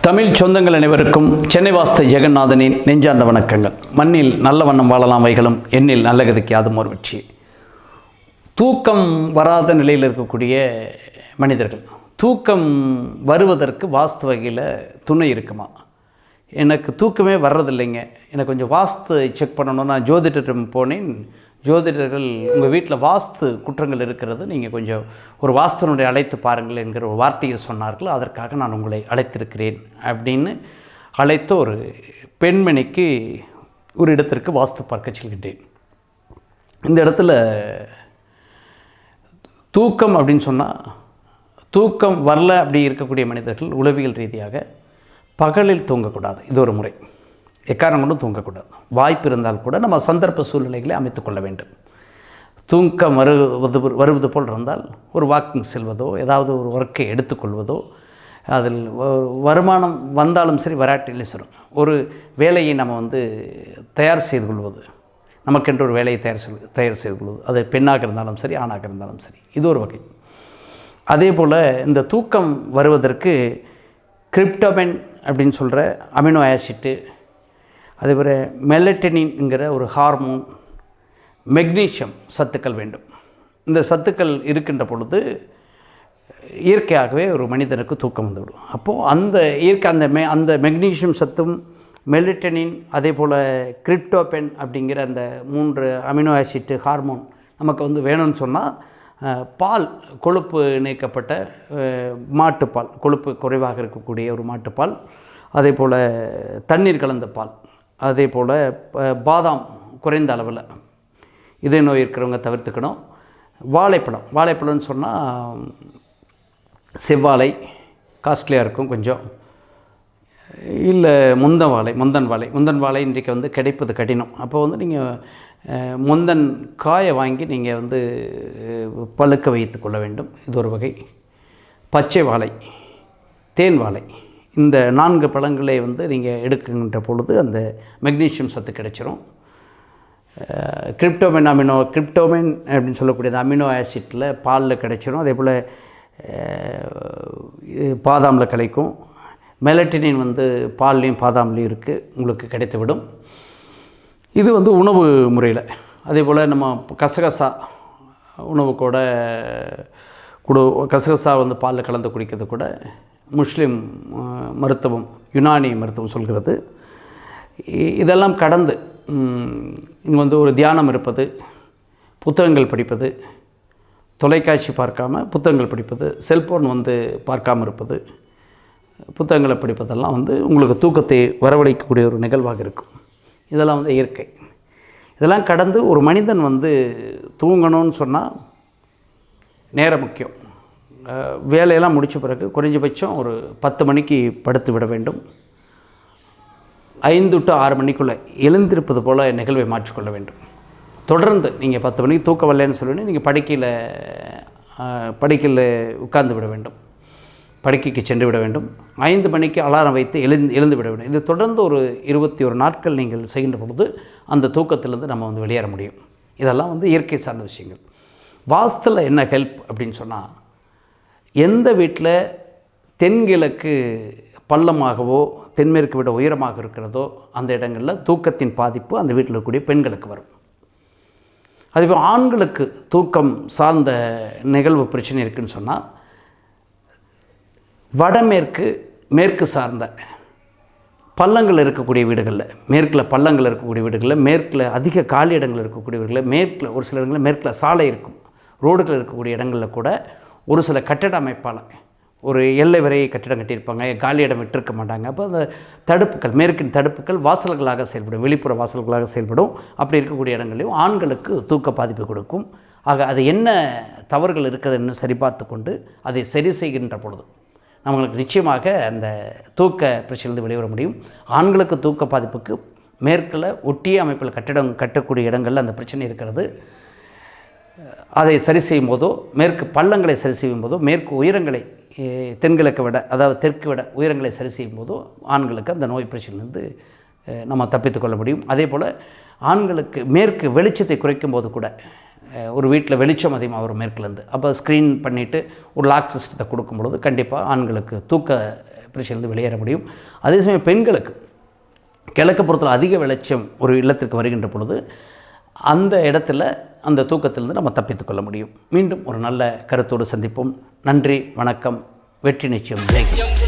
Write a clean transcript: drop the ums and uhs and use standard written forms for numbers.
தமிழ் சொந்தங்கள் அனைவருக்கும் சென்னை வாஸ்து ஜெகநாதனின் நெஞ்சார்ந்த வணக்கங்கள். மண்ணில் நல்ல வண்ணம் வாழலாம் வைகளும் எண்ணில் நல்ல கதைக்கு அதுவும் ஒரு வெற்றி. தூக்கம் வராத நிலையில் இருக்கக்கூடிய மனிதர்கள் தூக்கம் வருவதற்கு வாஸ்து வகையில் துணை இருக்குமா? எனக்கு தூக்கமே வர்றதில்லைங்க, எனக்கு கொஞ்சம் வாஸ்து செக் பண்ணணும். நான் ஜோதிடரிடம் போனேன். ஜோதிடர்கள் உங்கள் வீட்டில் வாஸ்து குற்றங்கள் இருக்கிறது, நீங்கள் கொஞ்சம் ஒரு வாஸ்துனுடைய அழைத்து பாருங்கள் என்கிற ஒரு வார்த்தையை சொன்னார்கள். அதற்காக நான் உங்களை அழைத்திருக்கிறேன் அப்படின்னு அழைத்த ஒரு பெண்மணிக்கு ஒரு இடத்திற்கு வாஸ்து பார்க்க செல்கின்றேன். இந்த இடத்துல தூக்கம் அப்படின்னு சொன்னால், தூக்கம் வரல அப்படி இருக்கக்கூடிய மனிதர்கள் உளவியல் ரீதியாக பகலில் தூங்கக்கூடாது. இது ஒரு முறை. எக்காரணம் கொண்டும் தூங்கக்கூடாது. வாய்ப்பு இருந்தால் கூட நம்ம சந்தர்ப்ப சூழ்நிலைகளை அமைத்துக்கொள்ள வேண்டும். தூக்கம் வருவது போல் இருந்தால் ஒரு வாக்கிங் செல்வதோ, ஏதாவது ஒரு ஒர்க்கை எடுத்துக்கொள்வதோ, அதில் வருமானம் வந்தாலும் சரி வராட்டிலும் சரி ஒரு வேலையை நம்ம தயார் செய்து கொள்வது, நமக்கென்று ஒரு வேலையை தயார் செய்து கொள்வது, அது பெண்ணாக இருந்தாலும் சரி ஆணாக இருந்தாலும் சரி, இது ஒரு வகை. அதே போல் இந்த தூக்கம் வருவதற்கு கிரிப்டோபன் அப்படின்னு சொல்கிற அமினோ ஆசிட்டு, அதேபோல் மெலட்டனின்ங்கிற ஒரு ஹார்மோன், மெக்னீஷியம் சத்துக்கள் வேண்டும். இந்த சத்துக்கள் இருக்கின்ற பொழுது இயற்கையாகவே ஒரு மனிதனுக்கு தூக்கம் வந்துவிடும். அப்போது அந்த இயற்கை அந்த மெக்னீஷியம் சத்தும், மெலட்டனின், அதே போல் கிரிப்டோபன் அப்படிங்கிற அந்த 3 அமினோ ஆசிட்டு ஹார்மோன் நமக்கு வேணும்னு சொன்னால், பால், கொழுப்பு நீக்கப்பட்ட மாட்டுப்பால், கொழுப்பு குறைவாக இருக்கக்கூடிய ஒரு மாட்டுப்பால், அதே போல் தண்ணீர் கலந்த பால், அதே போல் பாதாம் குறைந்த அளவில், இதய நோய் இருக்கிறவங்க தவிர்த்துக்கணும். வாழைப்பழம்னு சொன்னால் செவ்வாழை காஸ்ட்லியாக இருக்கும் கொஞ்சம், இல்லை முந்தன் வாழை இன்றைக்கு கிடைப்பது கடினம். அப்போ நீங்கள் முந்தன் காயை வாங்கி நீங்கள் பழுக்க வைத்து கொள்ள வேண்டும். இது ஒரு வகை. பச்சை வாழை, தேன் வாழை, இந்த 4 பழங்களை நீங்கள் எடுக்கின்ற பொழுது அந்த மெக்னீஷியம் சத்து கிடைச்சிரும். கிரிப்டோமன் அப்படின்னு சொல்லக்கூடிய அந்த அமினோ ஆசிட்டில் பாலில் கிடைச்சிரும். அதே போல் பாதாமில் கிடைக்கும். மெலட்டனின் பால்லையும் பாதாம்லேயும் இருக்குது, உங்களுக்கு கிடைத்துவிடும். இது உணவு முறையில். அதே போல் நம்ம கசகசா உணவு கூட கசகசா பாலில் கலந்து குடிக்கிறது கூட முஸ்லீம் மருத்துவம், யுனானி மருத்துவம் சொல்கிறது. இதெல்லாம் கடந்து இங்கே ஒரு தியானம் இருப்பது, புத்தகங்கள் படிப்பது, தொலைக்காட்சி பார்க்காம புத்தகங்கள் படிப்பது, செல்ஃபோன் பார்க்காமல் இருப்பது, புத்தகங்களை படிப்பதெல்லாம் உங்களுக்கு தூக்கத்தை வரவழைக்கக்கூடிய ஒரு நிகழ்வாக இருக்கும். இதெல்லாம் இயற்கை. இதெல்லாம் கடந்து ஒரு மனிதன் தூங்கணும்னு சொன்னால் நேரம் முக்கியம். வேலையெல்லாம் முடித்த பிறகு குறைஞ்சபட்சம் ஒரு 10 மணிக்கு படுத்து விட வேண்டும். 5 to 6 மணிக்குள்ளே எழுந்திருப்பது போல் நிகழ்வை மாற்றிக்கொள்ள வேண்டும். தொடர்ந்து நீங்கள் 10 மணிக்கு தூக்க வரலன்னு சொல்லுவேன், நீங்கள் படுக்கையில் உட்கார்ந்து விட வேண்டும், படுக்கைக்கு சென்று விட வேண்டும். 5 மணிக்கு அலாரம் வைத்து எழுந்து விட வேண்டும். இது தொடர்ந்து ஒரு 21 நாட்கள் நீங்கள் செய்கின்ற பொழுது அந்த தூக்கத்திலிருந்து நம்ம வெளியேற முடியும். இதெல்லாம் இயற்கை சார்ந்த விஷயங்கள். வாஸ்துவில் என்ன ஹெல்ப் அப்படின்னு சொன்னால், எந்த வீட்டில் தென்கிழக்கு பள்ளமாகவோ தென்மேற்கு விட உயரமாக இருக்கிறதோ அந்த இடங்களில் தூக்கத்தின் பாதிப்பு அந்த வீட்டில் இருக்கக்கூடிய பெண்களுக்கு வரும். அதுபோல் ஆண்களுக்கு தூக்கம் சார்ந்த நிகழ்வு பிரச்சனை இருக்குதுன்னு சொன்னால், வடமேற்கு மேற்கு சார்ந்த பள்ளங்கள் இருக்கக்கூடிய வீடுகளில், மேற்கில் பள்ளங்கள் இருக்கக்கூடிய வீடுகளில், மேற்கில் அதிக காலி இடங்கள் இருக்கக்கூடிய வீடுகளில், மேற்கில் ஒரு சில இடங்களில் மேற்கில் சாலை இருக்கும், ரோடுகள் இருக்கக்கூடிய இடங்களில் கூட ஒரு சில கட்டிட அமைப்பால் ஒரு எல்லை வரை கட்டிடம் கட்டியிருப்பாங்க, காலி இடம் விட்டிருக்க மாட்டாங்க. அப்போ அந்த தடுப்புகள், மேற்கின் தடுப்புகள் வாசல்களாக செயல்படும், வெளிப்புற வாசல்களாக செயல்படும். அப்படி இருக்கக்கூடிய இடங்களையும் ஆண்களுக்கு தூக்க பாதிப்பு கொடுக்கும். ஆக அது என்ன தவறுகள் இருக்கிறதுன்னு சரிபார்த்து கொண்டு அதை சரி செய்கின்ற பொழுது நம்மளுக்கு நிச்சயமாக அந்த தூக்க பிரச்சனையிலிருந்து வெளிவர முடியும். ஆண்களுக்கு தூக்க பாதிப்புக்கு மேற்கில் ஒட்டிய அமைப்பில் கட்டிடம் கட்டக்கூடிய இடங்களில் அந்த பிரச்சனை இருக்கிறது. அதை சரி செய்யும் போதோ, மேற்கு பள்ளங்களை சரி செய்யும் போதோ, மேற்கு உயரங்களை தென்கிழக்கு விட, அதாவது தெற்கு விட உயரங்களை சரி செய்யும் போதோ ஆண்களுக்கு அந்த நோய் பிரச்சனையிலிருந்து நம்ம தப்பித்து கொள்ள முடியும். அதே போல் ஆண்களுக்கு மேற்கு வெளிச்சத்தை குறைக்கும் போது கூட, ஒரு வீட்டில் வெளிச்சம் அதிகமாக வரும் மேற்குலேருந்து, அப்போ ஸ்க்ரீன் பண்ணிவிட்டு ஒரு லாக் சிஸ்டத்தை கொடுக்கும் பொழுது கண்டிப்பாக ஆண்களுக்கு தூக்க பிரச்சனையிலிருந்து வெளியேற முடியும். அதே சமயம் பெண்களுக்கு கிழக்கு புறத்தில் அதிக வெளிச்சம் ஒரு இல்லத்திற்கு வருகின்ற பொழுது அந்த இடத்துல அந்த தூக்கத்திலிருந்து நம்ம தப்பித்துக்கொள்ள முடியும். மீண்டும் ஒரு நல்ல கருத்தோடு சந்திப்போம். நன்றி, வணக்கம். வெற்றி நிச்சயம். ஜெய்.